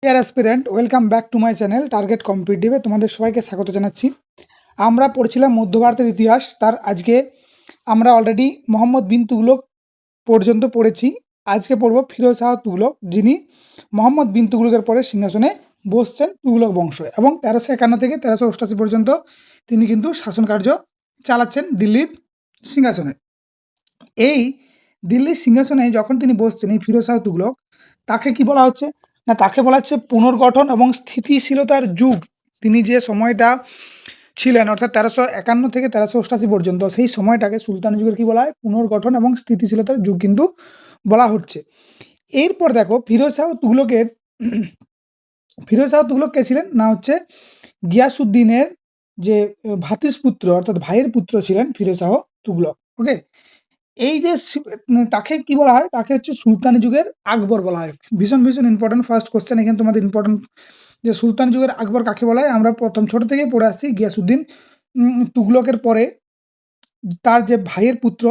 Deer aspirant, welcome back to my channel target কম্পিটিটিভে তোমাদের সবাইকে স্বাগত জানাচ্ছি। আমরা পড়ছিলাম মধ্য ভারতের ইতিহাস। তার আজকে আমরা অলরেডি মোহাম্মদ বিন তুগলক পর্যন্ত পড়েছি। আজকে পড়ব ফিরোজ শাহ তুগলক, যিনি মোহাম্মদ বিন তুগলকের পরে সিংহাসনে বসছেন তুগলক বংশ, এবং 1351 থেকে 1388 পর্যন্ত তিনি কিন্তু শাসন কার্য চালাচ্ছেন দিল্লির সিংহাসনে। এই দিল্লির সিংহাসনে যখন তিনি বসছেন, এই ফিরোজ শাহ তুগলক, তাকে কি বলা হচ্ছে না, তাকে বলা হচ্ছে পুনর্গঠন এবং স্থিতিশীলতার যুগ। তিনি যে সময়টা ছিলেন, অর্থাৎ 1351 থেকে 1388 পর্যন্ত, সেই সময়টাকে সুলতানি যুগের কি বলা হয়, পুনর্গঠন এবং স্থিতিশীলতার যুগ কিন্তু বলা হচ্ছে। এরপর দেখো ফিরোজ শাহ তুগলক কে ছিলেন না, হচ্ছে গিয়াসুদ্দিনের যে ভ্রাতুষ্পুত্র অর্থাৎ ভাইয়ের পুত্র ছিলেন ফিরোজ শাহ তুগলক। ওকে, এই যে তাকে কি বলা হয়, তাকে হচ্ছে সুলতানি যুগের আকবর বলা হয়। ভীষণ ভীষণ ইম্পর্টেন্ট ফার্স্ট কোশ্চেন এখানে তোমাদের ইম্পর্টেন্ট, যে সুলতানি যুগের আকবর কাকে বলা হয়। আমরা প্রথম ছোট থেকে পড়ে আসছি গিয়াসুদ্দিন তুগলকের পরে তার যে ভাইয়ের পুত্র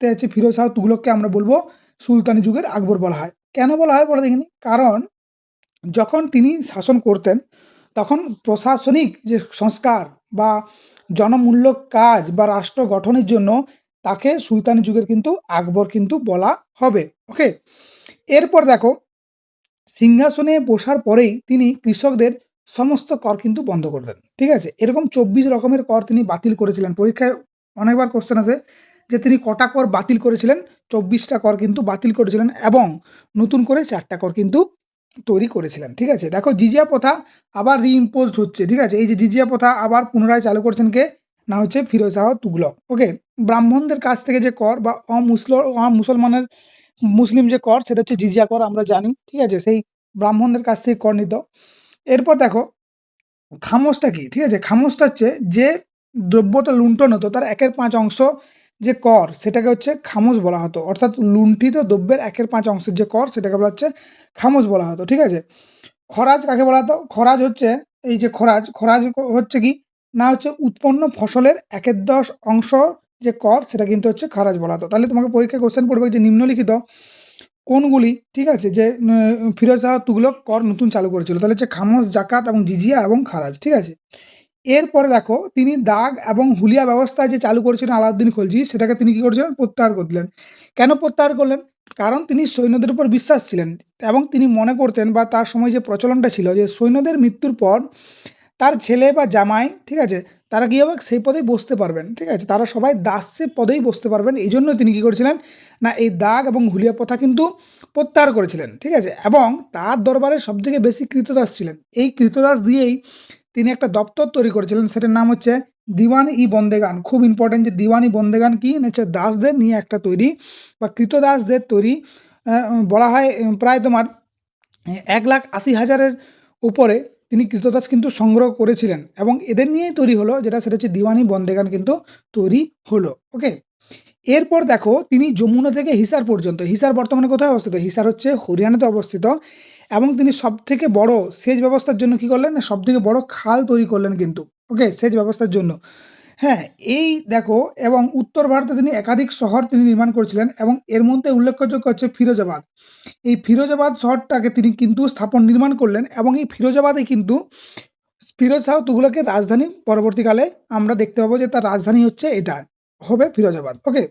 হচ্ছে ফিরোজ শাহ তুগলককে আমরা বলবো সুলতানি যুগের আকবর বলা হয়। কেন বলা হয় বলে দেখিনি, কারণ যখন তিনি শাসন করতেন তখন প্রশাসনিক যে সংস্কার বা জনমূলক কাজ বা রাষ্ট্র গঠনের জন্য তাকে সুলতানি যুগের কিন্তু আকবর কিন্তু বলা হবে। ওকে, এরপর দেখো সিংহাসনে বসার পরেই তিনি কৃষকদের সমস্ত কর কিন্তু বন্ধ করে দেন। ঠিক আছে, এরকম 24 রকমের কর তিনি বাতিল করেছিলেন। পরীক্ষায় অনেকবার কোশ্চেন আছে যে তিনি কটা কর বাতিল করেছিলেন। 24টা কর কিন্তু বাতিল করেছিলেন এবং নতুন করে 4টা কর কিন্তু তৈরি করেছিলেন। ঠিক আছে, দেখো জিজিয়া প্রথা আবার রিইম্পোজড হচ্ছে। ঠিক আছে, এই যে জিজিয়া প্রথা আবার পুনরায় চালু করছেন কে না, হচ্ছে ফিরোজ শাহ তুগলক। ওকে, ব্রাহ্মণদের কাছ থেকে যে কর বা মুসলমানের মুসলিম যে কর, সেটা হচ্ছে জিজিয়া কর, আমরা জানি। ঠিক আছে, সেই ব্রাহ্মণদের কাছ থেকে কর নিত। এরপর দেখো খামোশটা কি। ঠিক আছে, খামোশটা হচ্ছে যে দ্রব্যটা লুণ্ঠন হতো তার 1/5 অংশ যে কর, সেটাকে হচ্ছে খামোশ বলা হতো। অর্থাৎ লুণ্ঠিত দ্রব্যের 1/5 অংশের যে কর, সেটাকে বলা হচ্ছে খামোশ বলা হতো। ঠিক আছে, খরাজ কাকে বলা হতো, খরাজ হচ্ছে এই যে খরাজ হচ্ছে কি না, হচ্ছে উৎপন্ন ফসলের 1/10 অংশ যে কর, সেটা কিন্তু হচ্ছে খরাজ বলা হতো। তাহলে তোমাকে পরীক্ষায় কোশ্চেন পড়বে যে নিম্নলিখিত কোনগুলি, ঠিক আছে, যে ফিরোজ শাহ তুগলক কর নতুন চালু করেছিল, তাহলে হচ্ছে খামোশ, জাকাত এবং জিজিয়া এবং খারাজ। ঠিক আছে, এরপরে দেখো তিনি দাগ এবং হুলিয়া ব্যবস্থা যে চালু করেছিলেন আলাউদ্দিন খলজি, সেটাকে তিনি কি করেছিলেন, প্রত্যাহার করলেন। কেন প্রত্যাহার করলেন, কারণ তিনি সৈন্যদের উপর বিশ্বাস ছিলেন এবং তিনি মনে করতেন, বা তার সময় যে প্রচলনটা ছিল, যে সৈন্যদের মৃত্যুর পর তার ছেলে বা জামাই, ঠিক আছে, তারা কী হবে, সেই পদেই বসতে পারবেন। ঠিক আছে, তারা সবাই দাসের পদেই বসতে পারবেন। এই জন্য তিনি কী করেছিলেন না, এই দাগ এবং হুলিয়া প্রথা কিন্তু প্রত্যাহার করেছিলেন। ঠিক আছে, এবং তার দরবারে সবথেকে বেশি কৃতদাস ছিলেন। এই কৃতদাস দিয়েই তিনি একটা দপ্তর তৈরি করেছিলেন, সেটার নাম হচ্ছে দিওয়ান-ই বন্দেগান। খুব ইম্পর্টেন্ট, যে দিওয়ান-ই বন্দেগান কি, হচ্ছে দাসদের নিয়ে একটা তৈরি বা কৃতদাসদের তৈরি। বলা হয় প্রায় তোমার 1,80,000-এর উপরে তিনি কৃতদাস কিন্তু সংগ্রহ করেছিলেন, এবং এদের নিয়েই তৈরি হলো যেটা, সেটা হচ্ছে দিওয়ানি বন্দেগান কিন্তু তৈরি হলো। ওকে, এরপর দেখো তিনি যমুনা থেকে হিসার পর্যন্ত, হিসার বর্তমানে কোথায় অবস্থিত, হিসার হচ্ছে হরিয়ানাতে অবস্থিত, এবং তিনি সব থেকে বড় সেচ ব্যবস্থার জন্য কি করলেন না, সব থেকে বড় খাল তৈরি করলেন কিন্তু। ওকে, সেচ ব্যবস্থার জন্য। হ্যাঁ, এই দেখো, এবং উত্তর ভারতে তিনি একাধিক শহর তিনি নির্মাণ করেছিলেন, এবং এর মধ্যে উল্লেখযোগ্য হচ্ছে ফিরোজাবাদ। এই ফিরোজাবাদ শহরটাকে তিনি কিন্তু নির্মাণ করলেন, এবং এই ফিরোজাবাদে কিন্তু ফিরোজ শাহ তুগলকের রাজধানী পরবর্তীকালে আমরা দেখতে পাবো যে তার রাজধানী হচ্ছে এটা হবে ফিরোজাবাদ। ওকে,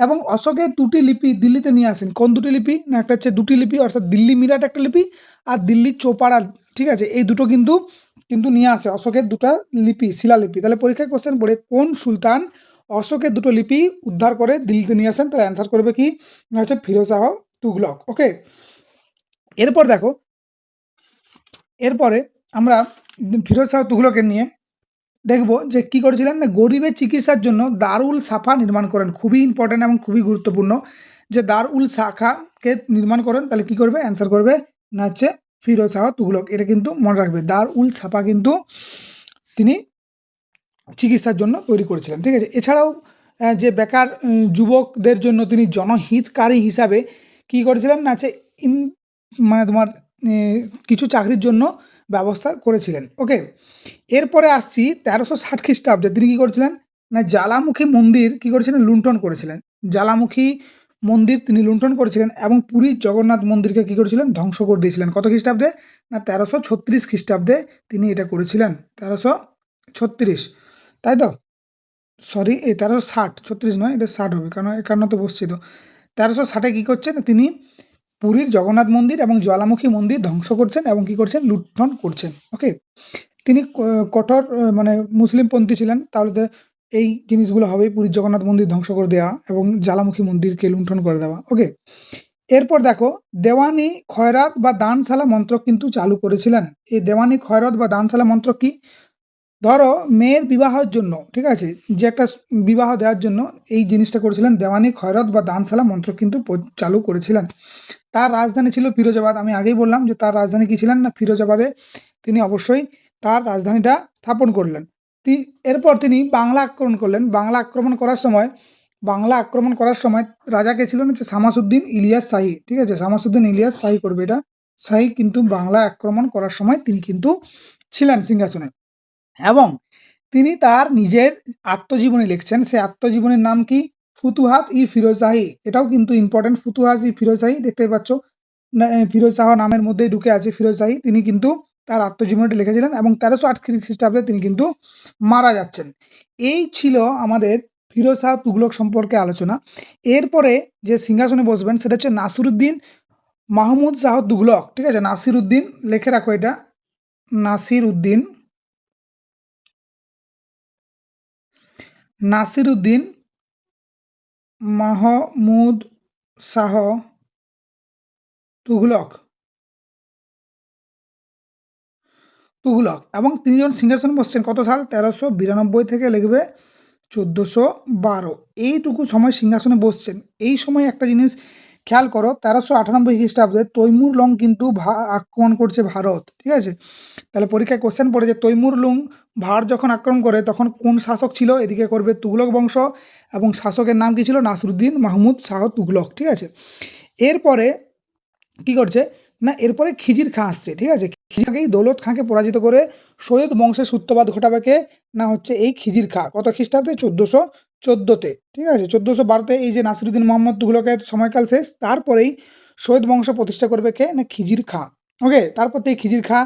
এবং অশোকের 2টি লিপি দিল্লিতে নিয়ে আসেন। কোন 2টি লিপি না, একটা হচ্ছে 2টি লিপি, অর্থাৎ দিল্লি মিরাট একটা লিপি আর দিল্লি চৌপাড়া। ঠিক আছে, এই দুটো কিন্তু কিন্তু নিয়ে আসে অশোকের 2টা লিপি, শিলালিপি। তাহলে পরীক্ষায় কোশ্চেন পড়ে কোন সুলতান অশোকের 2টো লিপি উদ্ধার করে দিল্লিতে নিয়ে আসেন, তাহলে অ্যান্সার করবে কি না, হচ্ছে ফিরোজ শাহ তুগলক। ওকে, এরপর দেখো, এরপরে আমরা ফিরোজ শাহ তুগলকের নিয়ে দেখব যে কি করেছিলেন না, গরিবের চিকিৎসার জন্য দারুল সাফা নির্মাণ করেন। খুবই ইম্পর্টেন্ট এবং খুবই গুরুত্বপূর্ণ, যে দারুল সাখাকে নির্মাণ করেন। তাহলে কি করবে, অ্যান্সার করবে না, হচ্ছে ফিরোজ শাহ তুগলক। এটা কিন্তু মনে রাখবে, দারুল সাফা কিন্তু তিনি চিকিৎসার জন্য তৈরি করেছিলেন। ঠিক আছে, এছাড়াও যে বেকার যুবকদের জন্য তিনি জনহিতকারী হিসাবে কি করেছিলেন না, হচ্ছে মানে তোমার কিছু চাকরির জন্য ব্যবস্থা করেছিলেন। ওকে, এরপরে আসছি 1360 খ্রিস্টাব্দে তিনি কী করেছিলেন না, জ্বালামুখী মন্দির কী করেছিলেন, লুণ্ঠন করেছিলেন। জ্বালামুখী মন্দির তিনি লুণ্ঠন করেছিলেন এবং পুরীর জগন্নাথ মন্দিরকে কী করেছিলেন, ধ্বংস করে দিয়েছিলেন। কত খ্রিস্টাব্দে? না 1336 খ্রিস্টাব্দে তিনি এটা করেছিলেন। 1336, তাই তো? সরি, এই 1360, 36 নয়, এটা 60 হবে, কারণ একান্নতে বসছি তো। 1360-এ কী করছেন তিনি, পুরীর জগন্নাথ মন্দির এবং জ্বালামুখী মন্দির ধ্বংস করছেন এবং কী করছেন, লুণ্ঠন করছেন। ওকে, তিনি কঠোর মানে মুসলিমপন্থী ছিলেন, তাহলে তো এই জিনিসগুলো হবেই, পুরীর জগন্নাথ মন্দির ধ্বংস করে দেওয়া এবং জ্বালামুখী মন্দিরকে লুণ্ঠন করে দেওয়া। ওকে, এরপর দেখো দেওয়ানি খয়রাত বা দানশালা মন্ত্র কিন্তু চালু করেছিলেন। এই দেওয়ানি খয়রাত বা দানশালা মন্ত্র কি? ধরো মেয়ের বিবাহের জন্য, ঠিক আছে, যে একটা বিবাহ দেওয়ার জন্য এই জিনিসটা করেছিলেন, দেওয়ানি খয়রাত বা দানশালা মন্ত্র কিন্তু চালু করেছিলেন। তার রাজধানী ছিল ফিরোজাবাদ। আমি আগেই বললাম যে তার রাজধানী কি ছিলেন, না ফিরোজাবাদে তিনি অবশ্যই তার রাজধানীটা স্থাপন করলেন। এরপর তিনি বাংলা আক্রমণ করলেন। বাংলা আক্রমণ করার সময় রাজা কে ছিলেন, হচ্ছে শামাসুদ্দিন ইলিয়াস শাহী। ঠিক আছে, শামাসুদ্দিন ইলিয়াস শাহী করবে এটা। শাহী কিন্তু বাংলা আক্রমণ করার সময় তিনি কিন্তু ছিলেন সিংহাসনে, এবং তিনি তার নিজের আত্মজীবনী লিখছেন। সেই আত্মজীবনীর নাম কি? ফুতুহাত ই ফিরোজ শাহী। এটাও কিন্তু ইম্পর্টেন্ট, ফুতুহাত ই ফিরোজ শাহী, দেখতেই পাচ্ছ ফিরোজ শাহ নামের মধ্যেই ঢুকে আছে ফিরোজ শাহী। তিনি কিন্তু তার আত্মজীবনীটি লিখেছিলেন এবং 1308 খ্রিস্টাব্দে তিনি কিন্তু মারা যাচ্ছেন। এই ছিল আমাদের ফিরোজ শাহ তুগলক সম্পর্কে আলোচনা। এরপরে যে সিংহাসনে বসবেন সেটা হচ্ছে নাসিরুদ্দিন মাহমুদ শাহ তুগলক। ঠিক আছে, নাসিরুদ্দিন, লিখে রাখো এটা, নাসিরুদ্দিন মাহমুদ শাহ তুগলক এবং তিনি যখন সিংহাসনে বসছেন কত সাল? 1392 থেকে লিখবে 1412, এইটুকু সময় সিংহাসনে বসছেন। এই সময় একটা জিনিস খেয়াল করো, 1398 খ্রিস্টাব্দে তৈমুর লং কিন্তু আক্রমণ করছে ভারত। ঠিক আছে, তাহলে পরীক্ষায় কোশ্চেন পড়ে যে তৈমুর লং ভারত যখন আক্রমণ করে তখন কোন শাসক ছিল? এদিকে করবে তুগলক বংশ, এবং শাসকের নাম কি ছিল? নাসিরুদ্দিন মাহমুদ শাহ তুগলক। ঠিক আছে, এরপরে কি করছে না, এরপরে খিজির খাঁ আসছে। ঠিক আছে, খিজির খাঁকেই দৌলত খাঁকে পরাজিত করে সৈয়দ বংশের সূত্রপাত ঘটাবে কে? না হচ্ছে এই খিজির খাঁ। কত খ্রিস্টাব্দে? 1414-তে। ঠিক আছে, 1412-তে এই যে নাসিরুদ্দিন মোহাম্মদ তুগলকের সময়কাল শেষ, তারপরেই সৈয়দ বংশ প্রতিষ্ঠা করবে কে? না খিজির খাঁ। ওকে, তারপর থেকে খিজির খাঁ,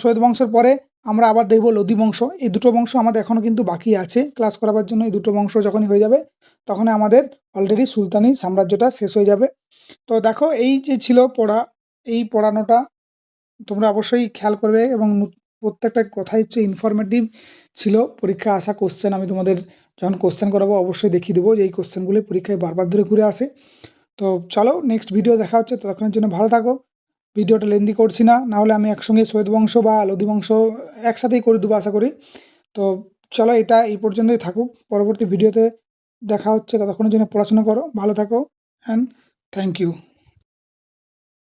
সৈয়দ বংশের পরে আমরা আবার দেখব লোদি বংশ। এই দুটো বংশ আমাদের এখনও কিন্তু বাকি আছে ক্লাস করাবার জন্য। এই দুটো বংশ যখনই হয়ে যাবে তখন আমাদের অলরেডি সুলতানি সাম্রাজ্যটা শেষ হয়ে যাবে। তো দেখো এই যে ছিল পড়া, এই পড়ানোটা তোমরা অবশ্যই খেয়াল করবে, এবং প্রত্যেকটা কথাই হচ্ছে ইনফরমেটিভ ছিল। পরীক্ষা আসা কোশ্চেন আমি তোমাদের যখন কোশ্চেন করাবো অবশ্যই দেখিয়ে দেবো যে এই কোশ্চেনগুলি পরীক্ষায় বারবার ধরে ঘুরে আসে। তো চলো নেক্সট ভিডিও দেখা হচ্ছে, ততক্ষণের জন্য ভালো থাকো। ভিডিওটা লেন্দি করছি না, নাহলে আমি একসঙ্গে সৈয়দ বংশ বা লোদি বংশ একসাথেই করে দেবো আশা করি। তো চলো এটা এই পর্যন্তই থাকুক, পরবর্তী ভিডিওতে দেখা হচ্ছে, ততক্ষণের জন্য পড়াশোনা করো, ভালো থাকো, অ্যান্ড থ্যাংক ইউ।